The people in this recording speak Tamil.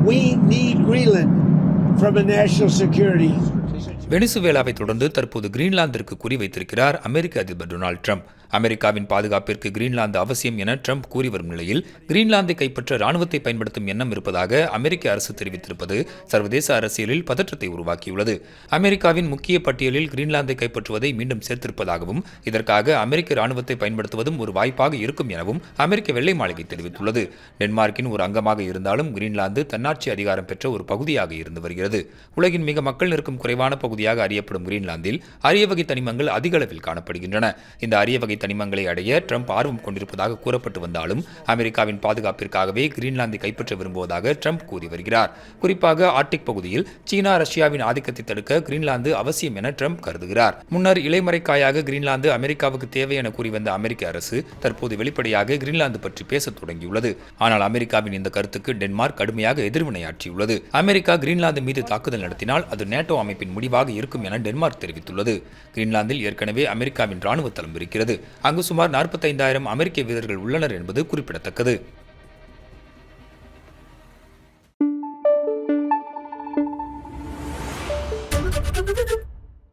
We need Greenland from a national security. வெனிசுவேலாவை தொடர்ந்து தற்போது கிரீன்லாந்திற்கு குறிவைத்திருக்கிறார் அமெரிக்க அதிபர் டொனால்டு ட்ரம்ப். அமெரிக்காவின் பாதுகாப்பிற்கு கிரீன்லாந்து அவசியம் என ட்ரம்ப் கூறி வரும் நிலையில் கிரீன்லாந்தை கைப்பற்ற ராணுவத்தை பயன்படுத்தும் எண்ணம் இருப்பதாக அமெரிக்க அரசு தெரிவித்திருப்பது சர்வதேச அரசியலில் பதற்றத்தை உருவாக்கியுள்ளது. அமெரிக்காவின் முக்கிய பட்டியலில் கிரீன்லாந்தை கைப்பற்றுவதை மீண்டும் சேர்த்திருப்பதாகவும் இதற்காக அமெரிக்க ராணுவத்தை பயன்படுத்துவதும் ஒரு வாய்ப்பாக இருக்கும் எனவும் அமெரிக்க வெள்ளை மாளிகை தெரிவித்துள்ளது. டென்மார்க்கின் ஒரு அங்கமாக இருந்தாலும் கிரீன்லாந்து தன்னாட்சி அதிகாரம் பெற்ற ஒரு பகுதியாக இருந்து வருகிறது. உலகின் மிக மக்கள் நெருக்கம் குறைவான பகுதியாக அறியப்படும் கிரீன்லாந்தில் அரிய வகை தனிமங்கள் அதிக அளவில் காணப்படுகின்றன. இந்த அரிய வகை தனிமங்களை அடைய ட்ரம்ப் ஆர்வம் கொண்டிருப்பதாக கூறப்பட்டு வந்தாலும் அமெரிக்காவின் பாதுகாப்பிற்காகவே கிரீன்லாந்தை கைப்பற்ற விரும்புவதாக ட்ரம்ப் கூறி வருகிறார். குறிப்பாக ஆர்டிக் பகுதியில் சீனா ரஷ்யாவின் ஆதிக்கத்தை தடுக்க கிரீன்லாந்து அவசியம் என ட்ரம்ப் கருதுகிறார். முன்னர் இலைமறைக்காயாக கிரீன்லாந்து அமெரிக்காவுக்கு தேவை என கூறி வந்த அமெரிக்க அரசு தற்போது வெளிப்படையாக கிரீன்லாந்து பற்றி பேசத் தொடங்கியுள்ளது. ஆனால் அமெரிக்காவின் இந்த கருத்துக்கு டென்மார்க் கடுமையாக எதிர்வினையாற்றியுள்ளது. அமெரிக்கா கிரீன்லாந்து மீது தாக்குதல் நடத்தினால் அது நேட்டோ அமைப்பின் முடிவாக இருக்கும் என டென்மார்க் தெரிவித்துள்ளது. கிரீன்லாந்தில் ஏற்கனவே அமெரிக்காவின் ராணுவ தளம் இருக்கிறது. அங்கு சுமார் 45,000 அமெரிக்க வீரர்கள் உள்ளனர் என்பது குறிப்பிடத்தக்கது.